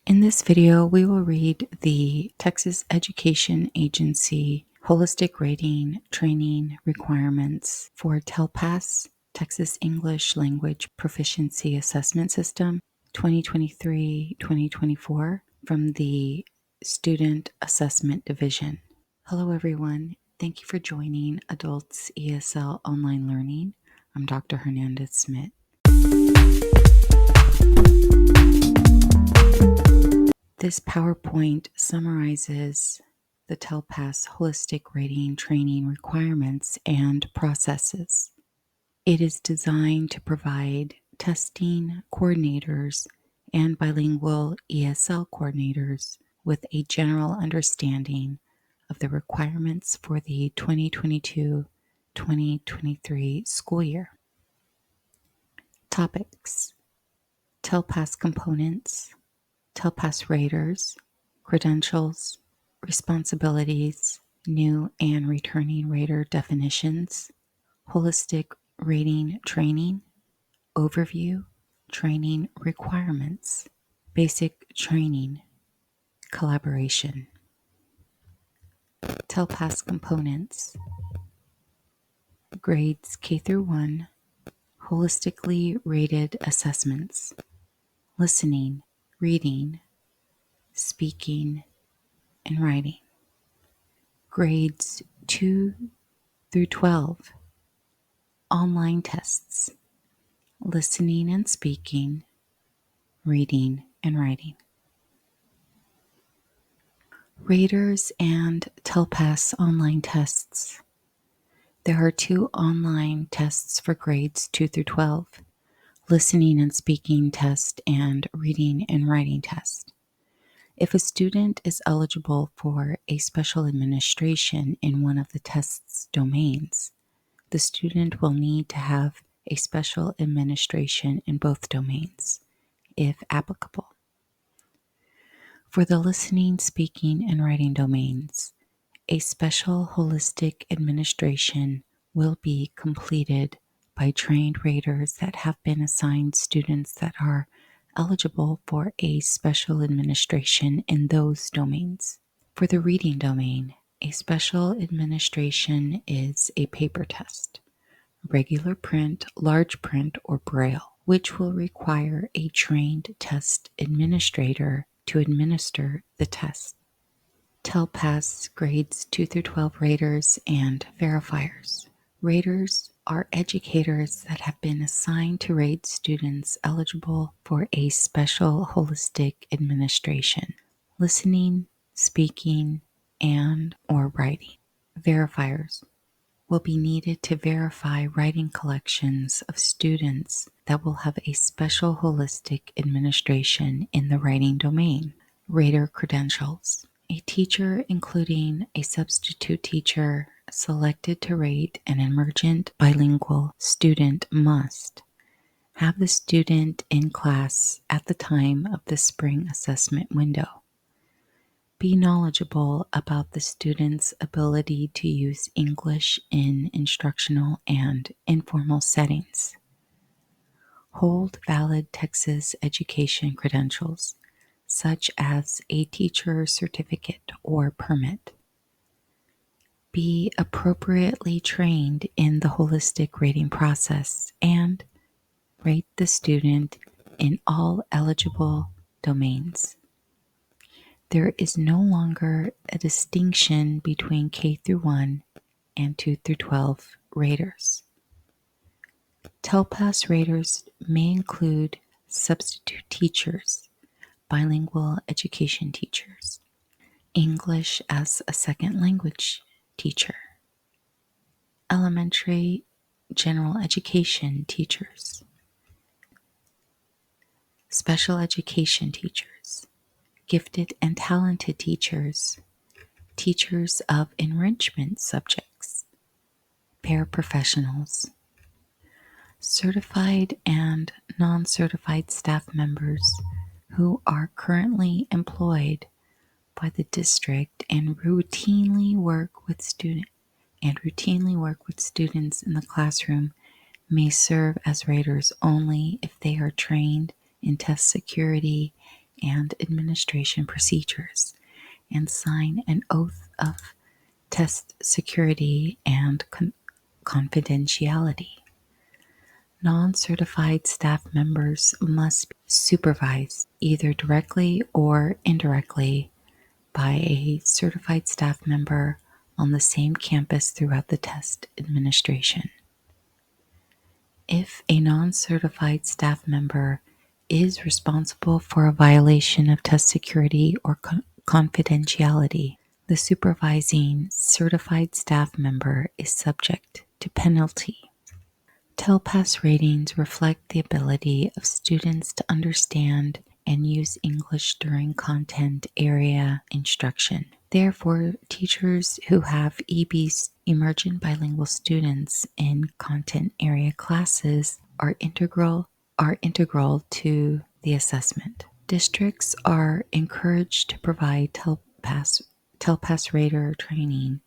In this video, we will read the Texas Education Agency Holistic Rating Training Requirements for TELPAS, Texas English Language Proficiency Assessment System 2023-2024 from the Student Assessment Division. Hello everyone, thank you for joining Adults ESL Online Learning. I'm Dr. Hernandez-Smith. This PowerPoint summarizes the TELPAS Holistic Rating Training requirements and processes. It is designed to provide testing coordinators and bilingual ESL coordinators with a general understanding of the requirements for the 2022-2023 school year. Topics: TELPAS components, TELPAS raters, credentials, responsibilities, new and returning rater definitions, holistic rating training, overview, training requirements, basic training, collaboration. TELPAS components: grades K through 1, holistically rated assessments, listening, reading, speaking, and writing. Grades 2 through 12, online tests, listening and speaking, reading and writing. Raters and TELPAS online tests. There are 2 online tests for grades 2 through 12, listening and speaking test and reading and writing test. If a student is eligible for a special administration in one of the test's domains, the student will need to have a special administration in both domains, if applicable. For the listening, speaking, and writing domains, a special holistic administration will be completed by trained raters that have been assigned students that are eligible for a special administration in those domains. For the reading domain, a special administration is a paper test, regular print, large print, or braille, which will require a trained test administrator to administer the test. TELPAS grades 2 through 12 raters and verifiers. Raters are educators that have been assigned to rate students eligible for a special holistic administration, listening, speaking, and/or writing. Verifiers will be needed to verify writing collections of students that will have a special holistic administration in the writing domain. Rater credentials. A teacher, including a substitute teacher, selected to rate an emergent bilingual student must have the student in class at the time of the spring assessment window, be knowledgeable about the student's ability to use English in instructional and informal settings, hold valid Texas education credentials, such as a teacher certificate or permit, be appropriately trained in the holistic rating process, and rate the student in all eligible domains. There is no longer a distinction between K through 1 and 2 through 12 raters. TELPAS raters may include substitute teachers, bilingual education teachers, English as a second language teacher, elementary general education teachers, special education teachers, gifted and talented teachers, teachers of enrichment subjects, paraprofessionals, certified and non-certified staff members who are currently employed by the district and routinely work with students in the classroom may serve as raters only if they are trained in test security and administration procedures, and sign an oath of test security and confidentiality. Non-certified staff members must be supervised either directly or indirectly by a certified staff member on the same campus throughout the test administration. If a non-certified staff member is responsible for a violation of test security or confidentiality, the supervising certified staff member is subject to penalty. TELPAS ratings reflect the ability of students to understand and use English during content area instruction. Therefore, teachers who have EB's emergent bilingual students in content area classes are integral to the assessment. Districts are encouraged to provide TELPAS rater training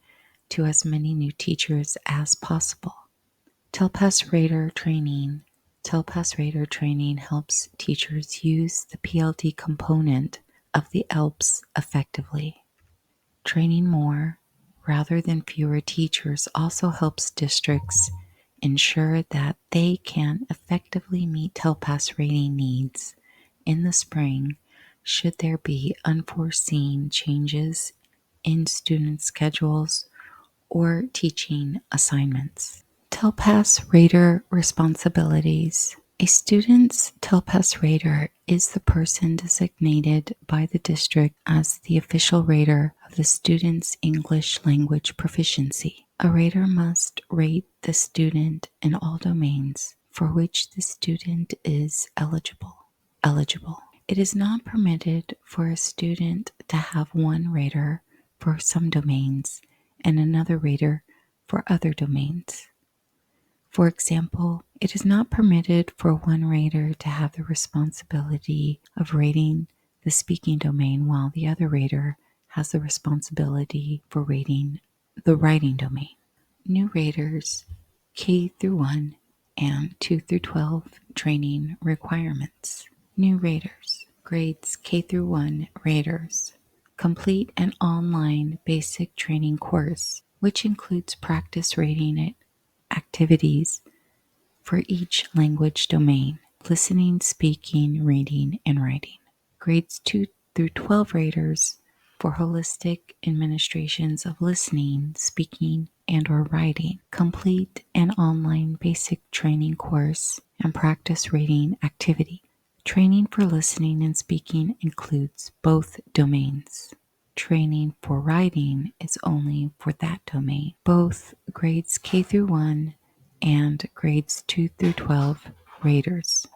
to as many new teachers as possible. TELPAS rater training helps teachers use the PLD component of the ELPS effectively. Training more rather than fewer teachers also helps districts ensure that they can effectively meet TELPAS rating needs in the spring should there be unforeseen changes in student schedules or teaching assignments. TELPAS rater responsibilities. A student's TELPAS rater is the person designated by the district as the official rater of the student's English language proficiency. A rater must rate the student in all domains for which the student is eligible. It is not permitted for a student to have one rater for some domains and another rater for other domains. For example, it is not permitted for one rater to have the responsibility of rating the speaking domain while the other rater has the responsibility for rating the writing domain. New raters, K through 1 and 2 through 12 training requirements. New raters, grades K through 1 raters. Complete an online basic training course, which includes practice rating activities for each language domain: listening, speaking, reading, and writing. Grades 2 through 12 raters for holistic administrations of listening, speaking, and or writing. Complete an online basic training course and practice rating activity. Training for listening and speaking includes both domains. Training for writing is only for that domain. Both grades K through 1 and grades 2 through 12 raters.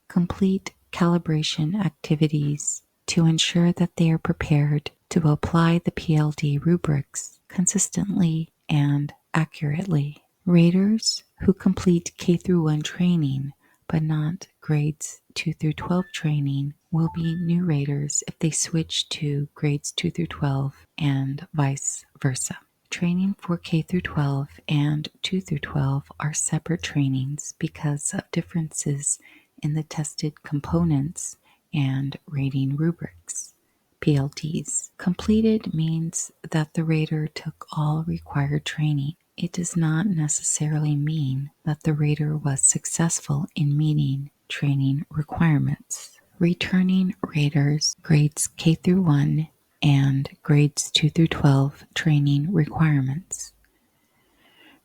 Complete calibration activities to ensure that they are prepared to apply the PLD rubrics consistently and accurately. Raters who complete K through 1 training but not grades 2 through 12 training will be new raters if they switch to grades 2 through 12 and vice versa. Training for K through 12 and 2 through 12 are separate trainings because of differences in the tested components and rating rubrics. PLDs. Completed means that the rater took all required training. It does not necessarily mean that the rater was successful in meeting training requirements. Returning raters, grades K through 1 and grades 2 through 12 training requirements.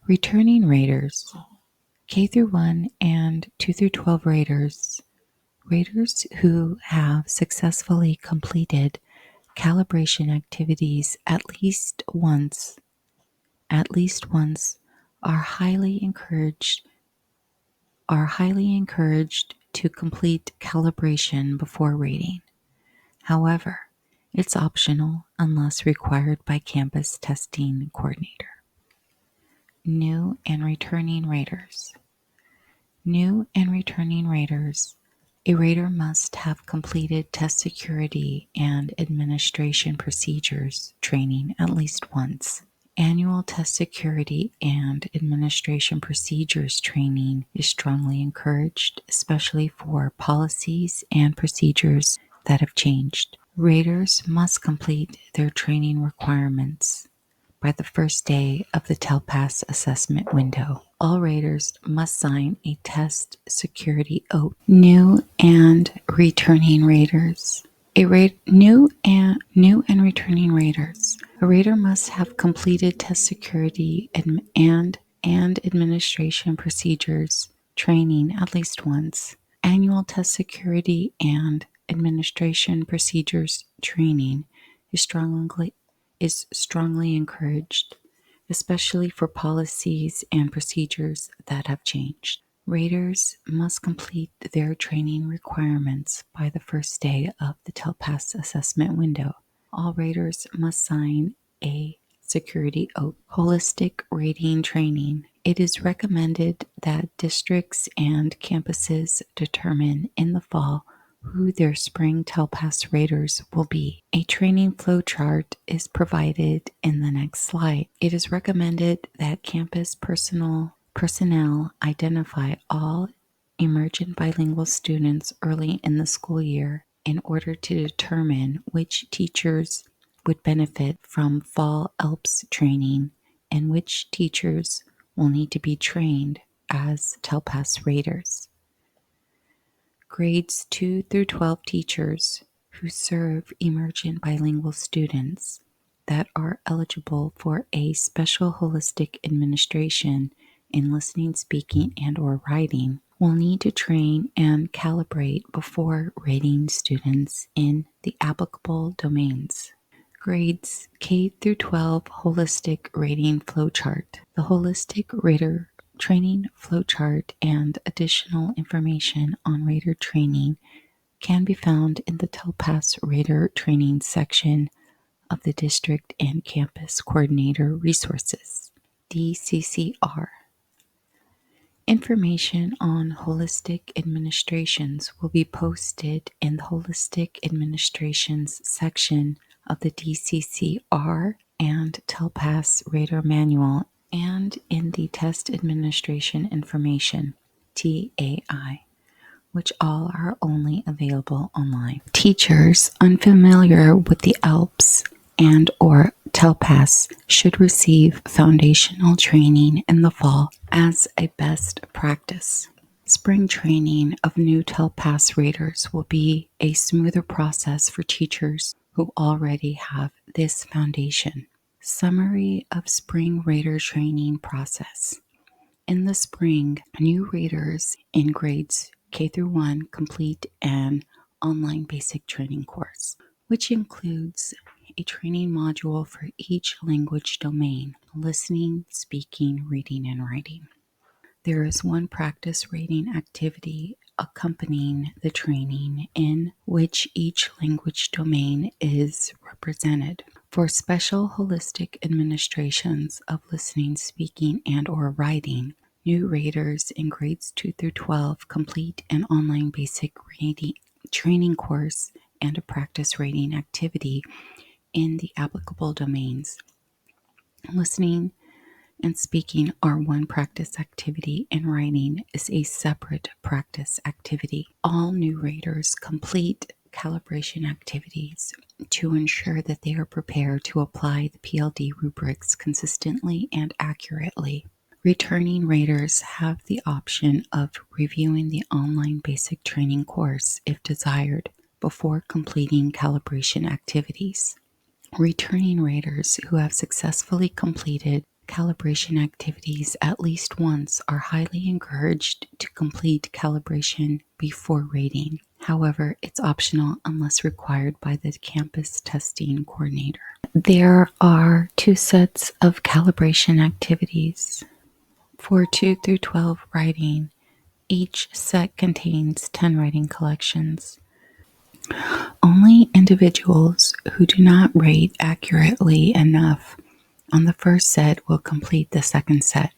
Returning raters, K through 1 and 2 through 12 raters who have successfully completed calibration activities at least once are highly encouraged to complete calibration before rating. However, it's optional unless required by campus testing coordinator. New and returning raters. New and returning raters. A rater must have completed test security and administration procedures training at least once. Annual test security and administration procedures training is strongly encouraged, especially for policies and procedures that have changed. Raters must complete their training requirements by the first day of the TELPAS assessment window. All raters must sign a test security oath. New and returning raters. New and returning raters. A rater must have completed test security and administration procedures training at least once. Annual test security and administration procedures training is strongly encouraged, especially for policies and procedures that have changed. Raters must complete their training requirements by the first day of the TELPAS assessment window. All raters must sign a security oath. Holistic rating training. It is recommended that districts and campuses determine in the fall who their spring TELPAS raters will be. A training flow chart is provided in the next slide. It is recommended that campus personnel identify all emergent bilingual students early in the school year in order to determine which teachers would benefit from fall ELPS training and which teachers will need to be trained as TELPAS raters. Grades 2 through 12 teachers who serve emergent bilingual students that are eligible for a special holistic administration in listening, speaking, and or writing will need to train and calibrate before rating students in the applicable domains. Grades K through 12 Holistic Rating Flowchart. The Holistic Rater Training Flowchart and additional information on rater training can be found in the TELPAS Rater Training section of the District and Campus Coordinator Resources, DCCR. Information on holistic administrations will be posted in the Holistic Administrations section of the DCCR and TELPAS Radar Manual and in the Test Administration Information, TAI, which all are only available online. Teachers unfamiliar with the ALPS and or TELPAS should receive foundational training in the fall as a best practice. Spring training of new TELPAS raters will be a smoother process for teachers who already have this foundation. Summary of spring rater training process. In the spring, new raters in grades K through 1 complete an online basic training course, which includes a training module for each language domain: listening, speaking, reading, and writing. There is one practice rating activity accompanying the training in which each language domain is represented. For special holistic administrations of listening, speaking, and or writing, new raters in grades 2 through 12 complete an online basic rating training course and a practice rating activity in the applicable domains. Listening and speaking are one practice activity, and writing is a separate practice activity. All new raters complete calibration activities to ensure that they are prepared to apply the PLD rubrics consistently and accurately. Returning raters have the option of reviewing the online basic training course if desired before completing calibration activities. Returning raters who have successfully completed calibration activities at least once are highly encouraged to complete calibration before rating. However, it's optional unless required by the campus testing coordinator. There are 2 sets of calibration activities. For 2 through 12 writing, each set contains 10 writing collections. Only individuals who do not rate accurately enough on the first set will complete the second set.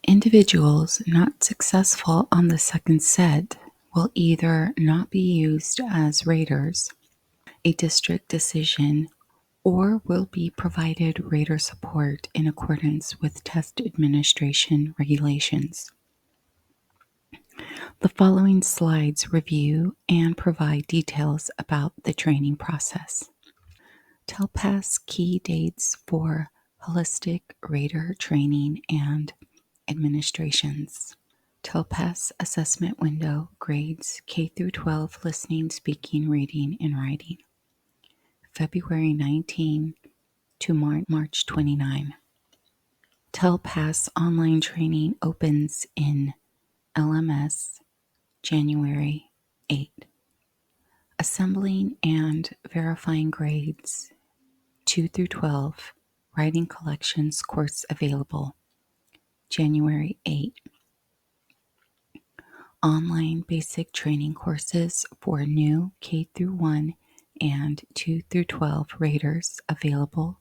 Individuals not successful on the second set will either not be used as raters, a district decision, or will be provided rater support in accordance with test administration regulations. The following slides review and provide details about the training process. TELPAS key dates for holistic rater training and administrations. TELPAS assessment window grades K through 12 listening, speaking, reading, and writing. February 19 to March 29. TELPAS online training opens in LMS January 8. Assembling and verifying grades 2 through 12, writing collections course available January 8. Online basic training courses for new K through 1 and 2 through 12 raters available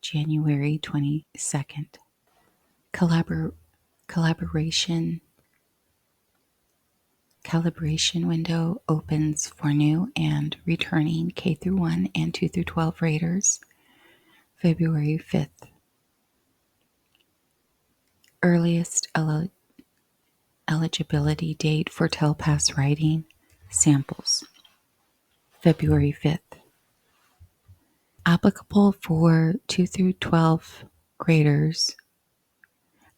January 22nd. Calibration window opens for new and returning K through 1 and 2 through 12 raters February 5th. Earliest eligibility date for TELPAS writing samples February 5th. Applicable for 2 through 12 graders.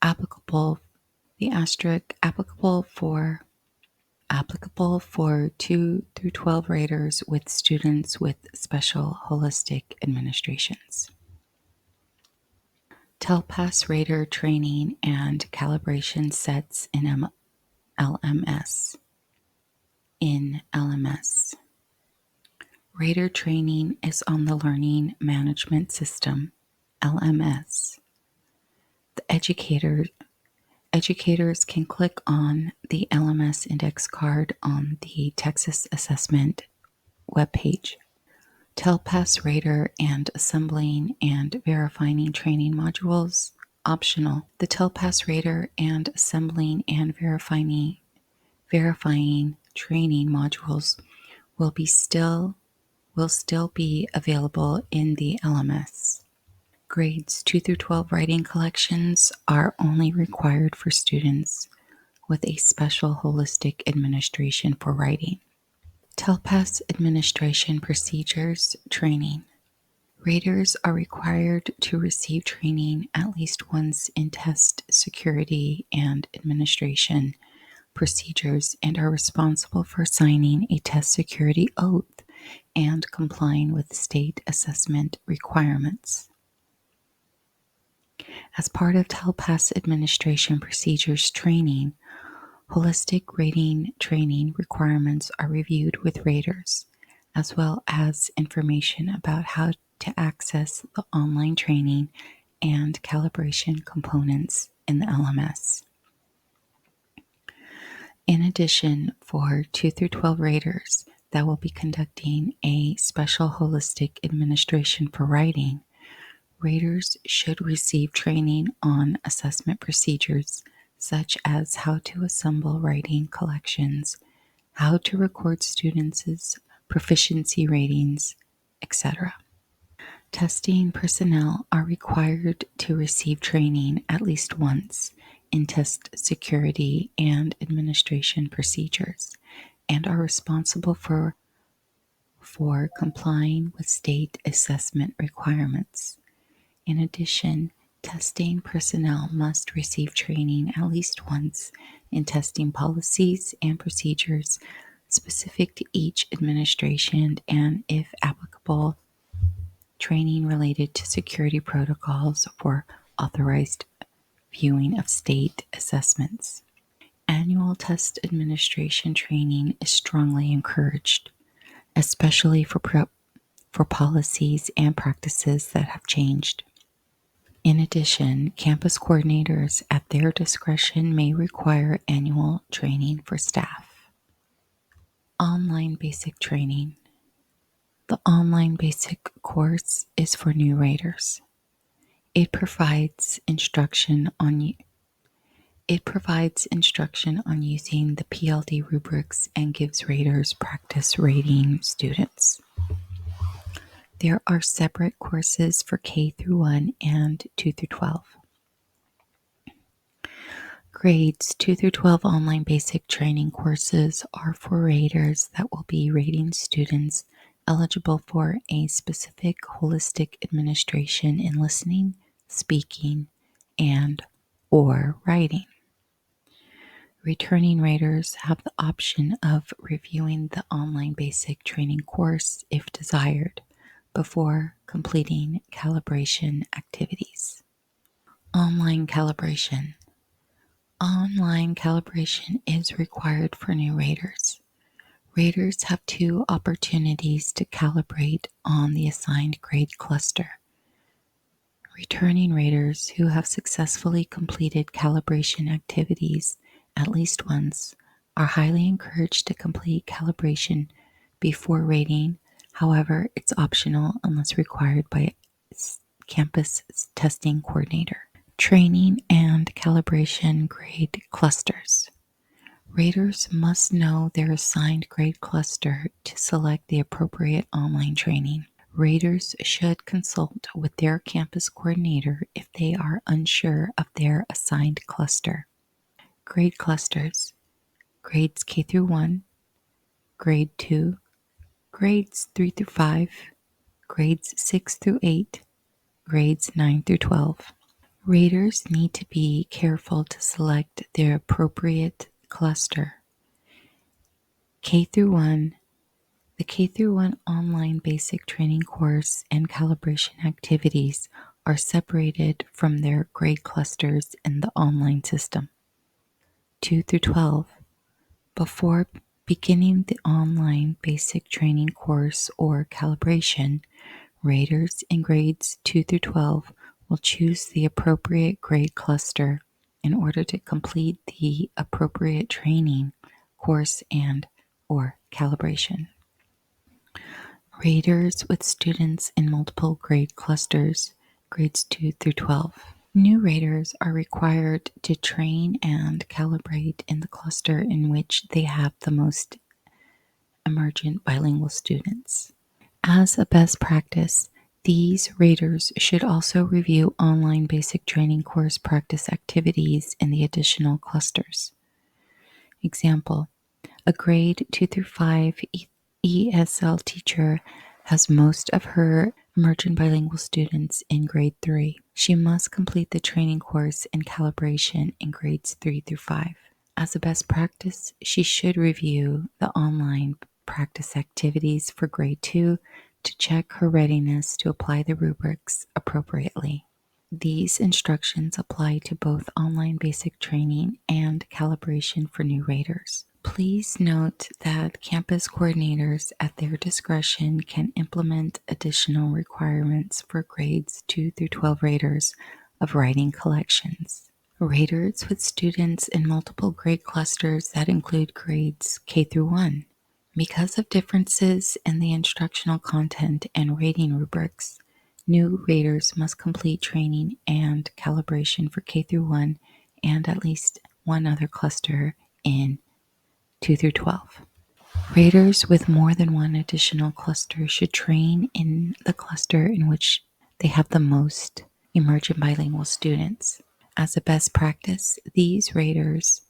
Applicable for 2 through 12 raters with students with special holistic administrations. TELPAS rater training and calibration sets in LMS. Rater training is on the Learning Management System, LMS. The educators can click on the LMS index card on the Texas Assessment webpage. TELPAS rater and assembling and verifying training modules, optional. The TELPAS rater and assembling and verifying training modules will still be available in the LMS. Grades 2 through 12 writing collections are only required for students with a special holistic administration for writing. TELPAS administration procedures training. Raters are required to receive training at least once in test security and administration procedures and are responsible for signing a test security oath and complying with state assessment requirements. As part of TELPAS administration procedures training, holistic rating training requirements are reviewed with raters, as well as information about how to access the online training and calibration components in the LMS. In addition, for 2 through 12 raters that will be conducting a special holistic administration for writing, raters should receive training on assessment procedures such as how to assemble writing collections, how to record students' proficiency ratings, etc. Testing personnel are required to receive training at least once in test security and administration procedures and are responsible for complying with state assessment requirements. In addition, testing personnel must receive training at least once in testing policies and procedures specific to each administration and, if applicable, training related to security protocols for authorized viewing of state assessments. Annual test administration training is strongly encouraged, especially for policies and practices that have changed. In addition, campus coordinators at their discretion may require annual training for staff. Online basic training. The online basic course is for new raters. It provides instruction on using the PLD rubrics and gives raters practice rating students. There are separate courses for K through 1 and 2 through 12. Grades 2 through 12 online basic training courses are for raters that will be rating students eligible for a specific holistic administration in listening, speaking, and or writing. Returning raters have the option of reviewing the online basic training course if desired before completing calibration activities. Online calibration. Online calibration is required for new raters. Raters have two opportunities to calibrate on the assigned grade cluster. Returning raters who have successfully completed calibration activities at least once are highly encouraged to complete calibration before rating. However, it's optional unless required by campus testing coordinator. Training and calibration grade clusters. Raters must know their assigned grade cluster to select the appropriate online training. Raters should consult with their campus coordinator if they are unsure of their assigned cluster. Grade clusters. Grades K through 1, grade 2, grades 3 through 5, grades 6 through 8, grades 9 through 12. Raters need to be careful to select their appropriate cluster. K through 1. The K through 1 online basic training course and calibration activities are separated from their grade clusters in the online system. 2 through 12. Before beginning the online basic training course or calibration, raters in grades 2 through 12 will choose the appropriate grade cluster in order to complete the appropriate training course and or calibration. Raters with students in multiple grade clusters, grades 2 through 12. New raters are required to train and calibrate in the cluster in which they have the most emergent bilingual students. As a best practice, these raters should also review online basic training course practice activities in the additional clusters. Example, a grade 2 through 5 ESL teacher has most of her emergent bilingual students in grade 3. She must complete the training course and calibration in grades 3 through 5. As a best practice, she should review the online practice activities for grade 2 to check her readiness to apply the rubrics appropriately. These instructions apply to both online basic training and calibration for new raters. Please note that campus coordinators at their discretion can implement additional requirements for grades 2 through 12 raters of writing collections. Raters with students in multiple grade clusters that include grades K through 1. Because of differences in the instructional content and rating rubrics, new raters must complete training and calibration for K through 1 and at least one other cluster in 2 through 12. Raters with more than one additional cluster should train in the cluster in which they have the most emergent bilingual students. As a best practice, these raters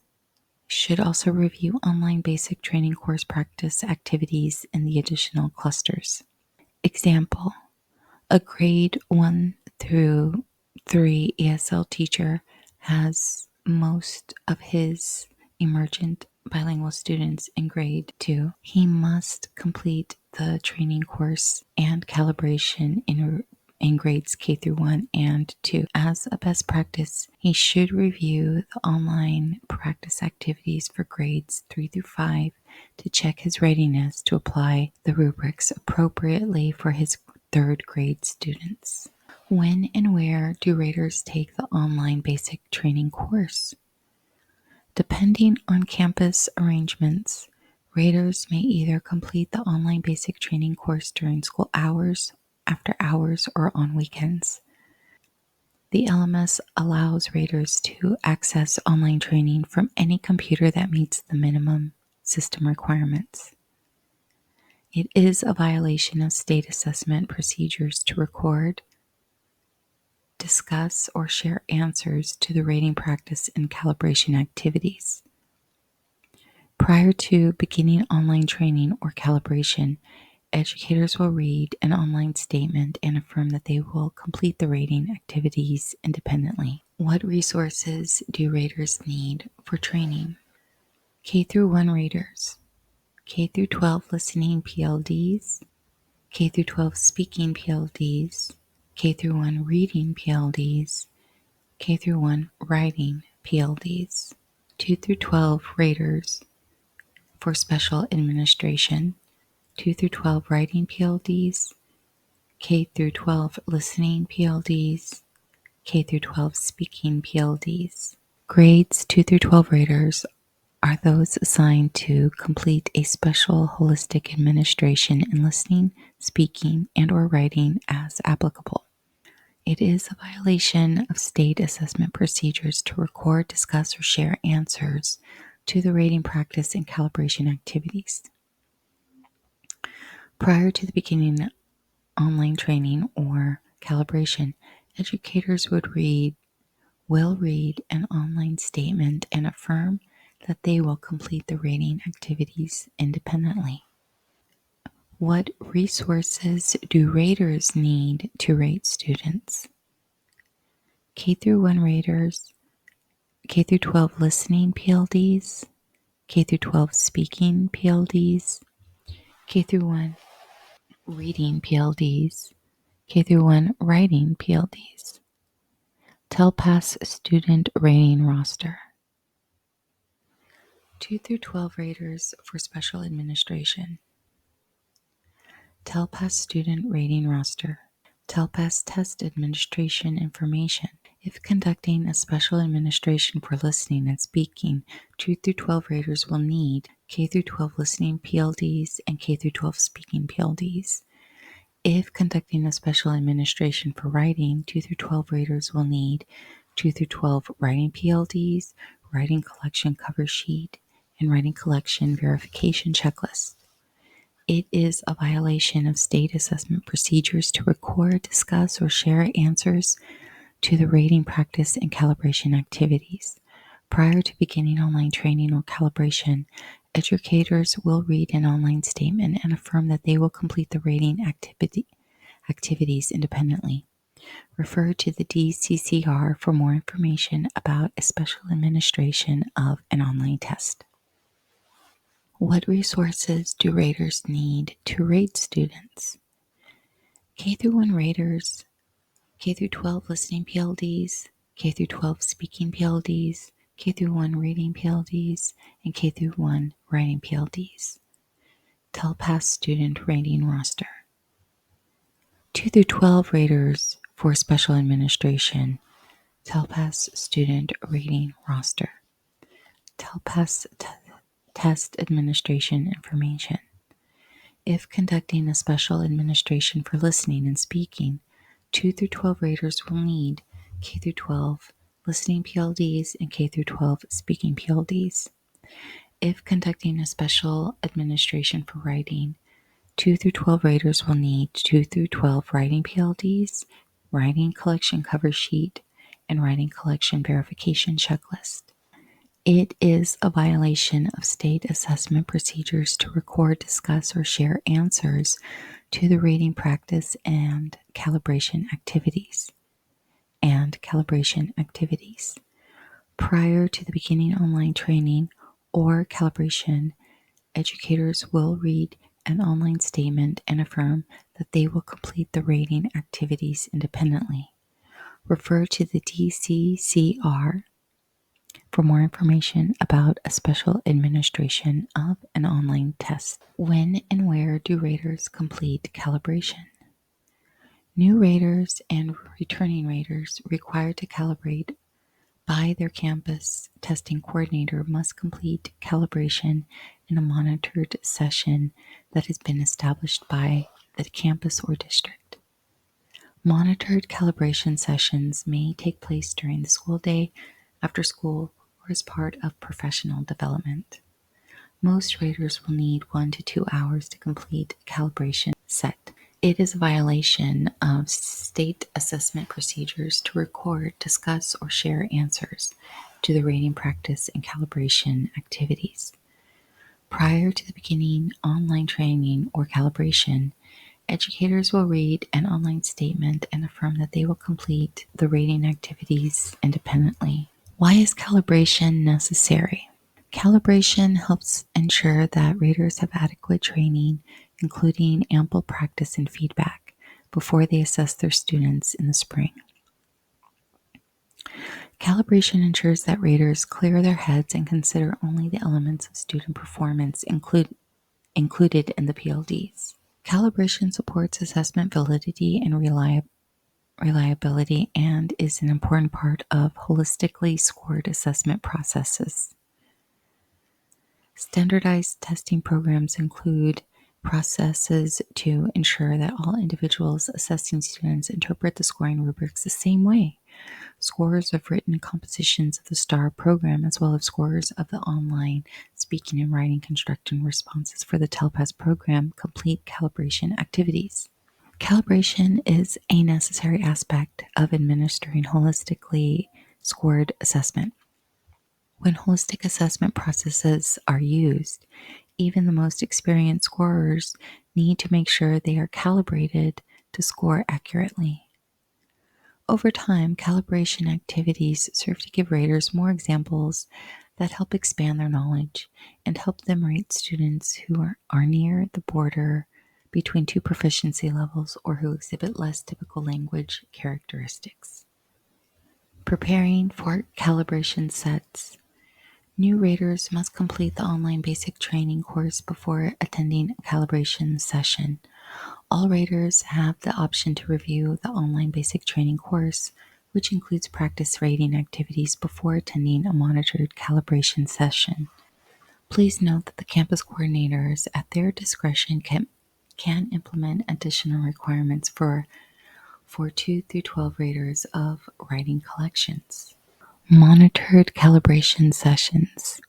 should also review online basic training course practice activities in the additional clusters. Example, a grade 1 through 3 ESL teacher has most of his emergent bilingual students in grade 2. He must complete the training course and calibration in grades K through 1 and 2. As a best practice, he should review the online practice activities for grades 3 through 5 to check his readiness to apply the rubrics appropriately for his third grade students. When and where do raters take the online basic training course? Depending on campus arrangements, raters may either complete the online basic training course during school hours, after hours, or on weekends. The LMS allows raters to access online training from any computer that meets the minimum system requirements. It is a violation of state assessment procedures to record, discuss, or share answers to the rating practice and calibration activities. Prior to beginning online training or calibration, educators will read an online statement and affirm that they will complete the rating activities independently. What resources do raters need for training? K through 1 raters, K through 12 listening PLDs, K through 12 speaking PLDs, K through 1 reading PLDs, K through 1 writing PLDs. 2 through 12 raters for special administration, 2 through 12 writing PLDs, K through 12 listening PLDs, K through 12 speaking PLDs. Grades 2 through 12 raters are those assigned to complete a special holistic administration in listening, speaking, and or writing as applicable. It is a violation of state assessment procedures to record, discuss, or share answers to the rating practice and calibration activities. Prior to the beginning of online training or calibration, educators will read an online statement and affirm that they will complete the rating activities independently. What resources do raters need to rate students? K through 1 raters, K through 12 listening PLDs, K through 12 speaking PLDs, K through 1 reading PLDs, K through 1 writing PLDs. TELPAS student rating roster. 2 through 12 raters for special administration. TELPAS student rating roster. TELPAS test administration information. If conducting a special administration for listening and speaking, 2 through 12 raters will need K through 12 listening PLDs and K through 12 speaking PLDs. If conducting a special administration for writing, 2 through 12 raters will need 2 through 12 writing PLDs, writing collection cover sheet, and writing collection verification checklist. It is a violation of state assessment procedures to record, discuss, or share answers to the rating practice and calibration activities. Prior to beginning online training or calibration, educators will read an online statement and affirm that they will complete the rating activities independently. Refer to the DCCR for more information about a special administration of an online test. What resources do raters need to rate students? K through 1 raters, K through 12 listening PLDs, K through 12 speaking PLDs, K through 1 reading PLDs, and K through 1 writing PLDs. TELPAS student rating roster. 2 through 12 raters for special administration. TELPAS student rating roster. TELPAS test administration information. If conducting a special administration for listening and speaking, 2 through 12 raters will need K through 12 listening PLDs and K through 12 speaking PLDs. If conducting a special administration for writing, 2 through 12 raters will need 2 through 12 writing PLDs, writing collection cover sheet, and writing collection verification checklist. It is a violation of state assessment procedures to record, discuss, or share answers to the rating practice and calibration activities. Prior to the beginning online training or calibration, educators will read an online statement and affirm that they will complete the rating activities independently. Refer to the DCCR for more information about a special administration of an online test. When and where do raters complete calibration? New raters and returning raters required to calibrate by their campus testing coordinator must complete calibration in a monitored session that has been established by the campus or district. Monitored calibration sessions may take place during the school day, after school, or as part of professional development. Most raters will need 1 to 2 hours to complete a calibration set. It is a violation of state assessment procedures to record, discuss, or share answers to the rating practice and calibration activities. Prior to the beginning online training or calibration, educators will read an online statement and affirm that they will complete the rating activities independently. Why is calibration necessary? Calibration helps ensure that raters have adequate training, including ample practice and feedback, before they assess their students in the spring. Calibration ensures that raters clear their heads and consider only the elements of student performance included in the PLDs. Calibration supports assessment validity and reliability and is an important part of holistically scored assessment processes. Standardized testing programs include processes to ensure that all individuals assessing students interpret the scoring rubrics the same way. Scores of written compositions of the STAR program, as well as scores of the online speaking and writing construction responses for the TELPAS program, complete calibration activities. Calibration is a necessary aspect of administering holistically scored assessment. When holistic assessment processes are used, even the most experienced scorers need to make sure they are calibrated to score accurately. Over time, calibration activities serve to give raters more examples that help expand their knowledge and help them rate students who are near the border between two proficiency levels or who exhibit less typical language characteristics. Preparing for calibration sets. New raters must complete the online basic training course before attending a calibration session. All raters have the option to review the online basic training course, which includes practice rating activities before attending a monitored calibration session. Please note that the campus coordinators, at their discretion, can implement additional requirements for 2 through 12 raters of writing collections. Monitored calibration sessions.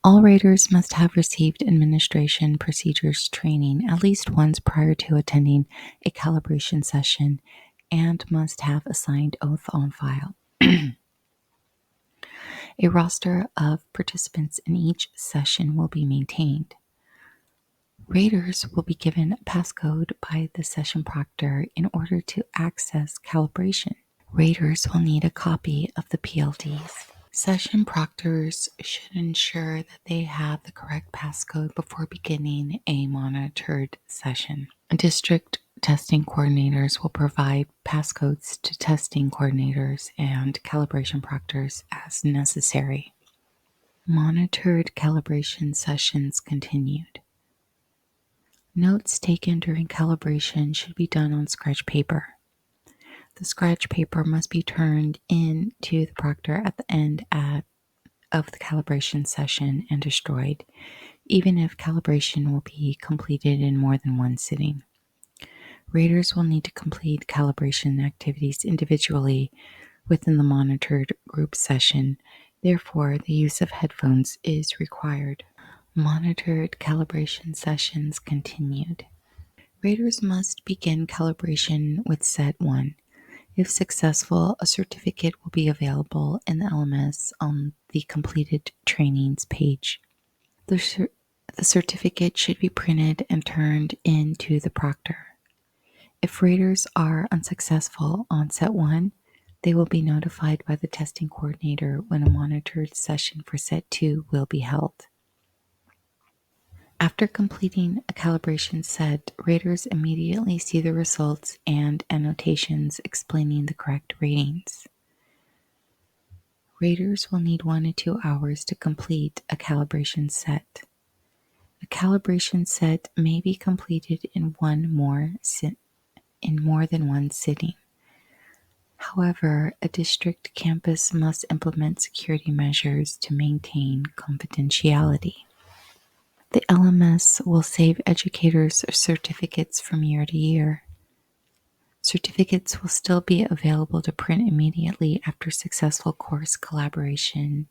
All raters must have received administration procedures training at least once prior to attending a calibration session and must have a signed oath on file. A roster of participants in each session will be maintained. Raters will be given a passcode by the session proctor in order to access calibration. Raters will need a copy of the PLDs. Session proctors should ensure that they have the correct passcode before beginning a monitored session. District testing coordinators will provide passcodes to testing coordinators and calibration proctors as necessary. Monitored calibration sessions continued. Notes taken during calibration should be done on scratch paper. The scratch paper must be turned in to the proctor at the end of the calibration session and destroyed, even if calibration will be completed in more than one sitting. Raters will need to complete calibration activities individually within the monitored group session. Therefore, the use of headphones is required. Monitored calibration sessions continued. Raters must begin calibration with set 1. If successful, a certificate will be available in the LMS on the completed trainings page. The certificate should be printed and turned in to the proctor. If raters are unsuccessful on set 1, they will be notified by the testing coordinator when a monitored session for set 2 will be held. After completing a calibration set, raters immediately see the results and annotations explaining the correct ratings. Raters will need 1 to 2 hours to complete a calibration set. A calibration set may be completed in more than one sitting. However, a district campus must implement security measures to maintain confidentiality. The LMS will save educators' certificates from year to year. Certificates will still be available to print immediately after successful course calibration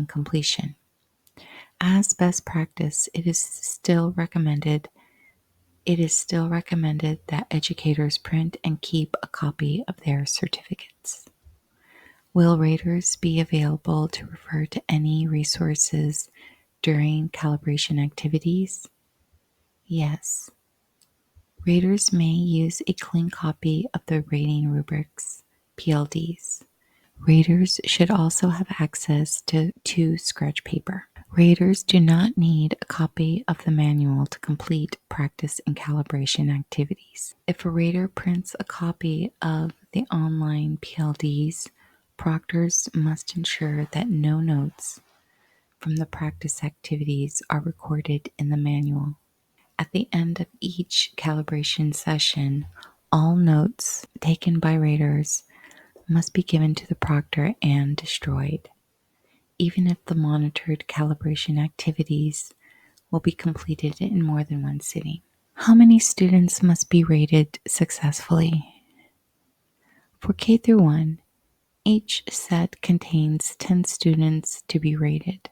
completion. As best practice, it is still recommended that educators print and keep a copy of their certificates. Will raters be available to refer to any resources during calibration activities? Yes. Raters may use a clean copy of the rating rubrics, PLDs. Raters should also have access to scratch paper. Raters do not need a copy of the manual to complete practice and calibration activities. If a rater prints a copy of the online PLDs, proctors must ensure that no notes from the practice activities are recorded in the manual. At the end of each calibration session, all notes taken by raters must be given to the proctor and destroyed, even if the monitored calibration activities will be completed in more than one sitting. How many students must be rated successfully? For K through 1, each set contains 10 students to be rated.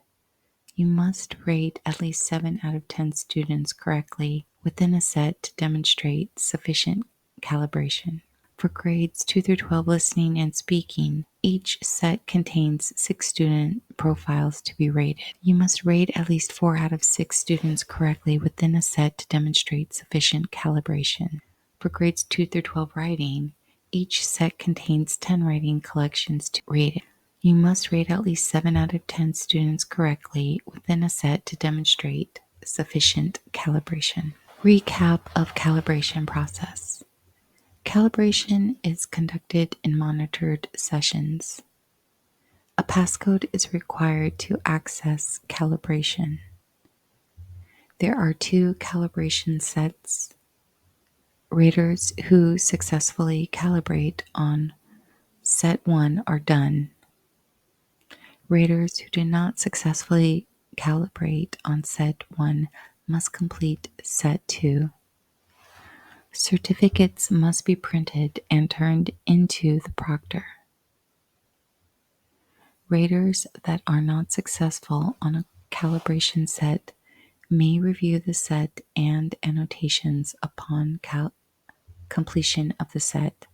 You must rate at least 7 out of 10 students correctly within a set to demonstrate sufficient calibration. For grades 2 through 12 listening and speaking, each set contains 6 student profiles to be rated. You must rate at least 4 out of 6 students correctly within a set to demonstrate sufficient calibration. For grades 2 through 12 writing, each set contains 10 writing collections to be rated. You must rate at least 7 out of 10 students correctly within a set to demonstrate sufficient calibration. Recap of calibration process. Calibration is conducted in monitored sessions. A passcode is required to access calibration. There are 2 calibration sets. Raters who successfully calibrate on set 1 are done. Raters who do not successfully calibrate on set 1 must complete set 2. Certificates must be printed and turned into the proctor. Raters that are not successful on a calibration set may review the set and annotations upon completion of the set.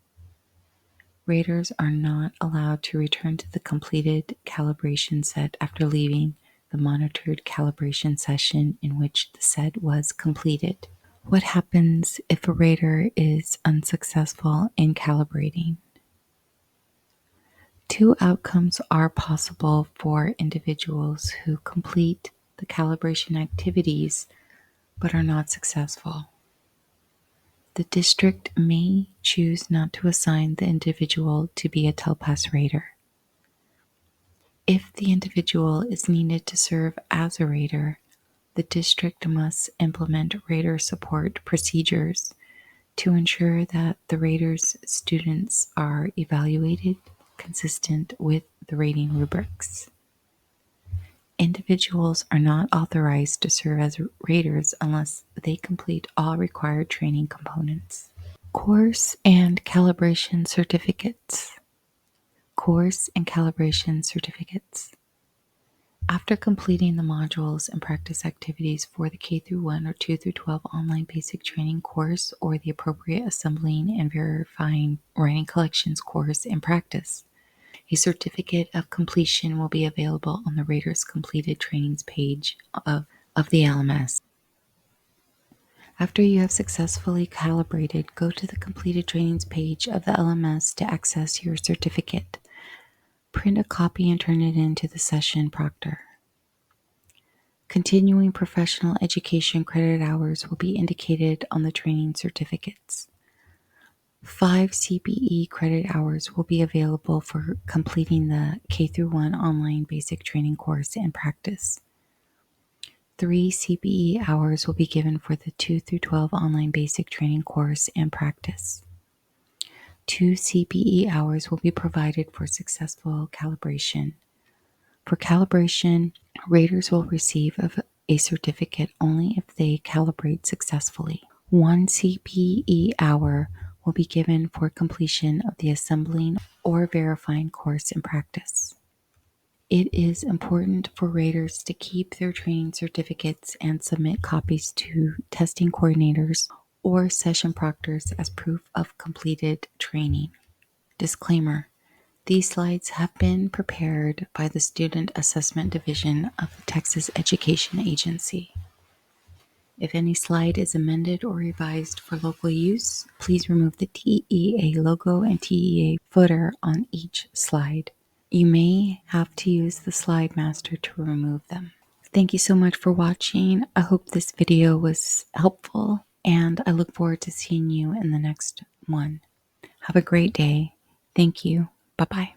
Raters are not allowed to return to the completed calibration set after leaving the monitored calibration session in which the set was completed. What happens if a rater is unsuccessful in calibrating? 2 outcomes are possible for individuals who complete the calibration activities but are not successful. The district may choose not to assign the individual to be a TELPAS rater. If the individual is needed to serve as a rater, the district must implement rater support procedures to ensure that the rater's students are evaluated consistent with the rating rubrics. Individuals are not authorized to serve as raters unless they complete all required training components. Course and calibration certificates. Course and calibration certificates. After completing the modules and practice activities for the K through 1 or 2 through 12 online basic training course or the appropriate assembling and verifying writing collections course and practice, a certificate of completion will be available on the Raters Completed Trainings page of the LMS. After you have successfully calibrated, go to the Completed Trainings page of the LMS to access your certificate. Print a copy and turn it in to the session proctor. Continuing professional education credit hours will be indicated on the training certificates. 5 CPE credit hours will be available for completing the K through 1 online basic training course and practice. 3 CPE hours will be given for the 2 through 12 online basic training course and practice. 2 CPE hours will be provided for successful calibration. For calibration, raters will receive a certificate only if they calibrate successfully. 1 CPE hour will be given for completion of the assembling or verifying course and practice. It is important for raters to keep their training certificates and submit copies to testing coordinators or session proctors as proof of completed training. Disclaimer: these slides have been prepared by the Student Assessment Division of the Texas Education Agency. If any slide is amended or revised for local use, please remove the TEA logo and TEA footer on each slide. You may have to use the slide master to remove them. Thank you so much for watching. I hope this video was helpful, and I look forward to seeing you in the next one. Have a great day. Thank you. Bye-bye.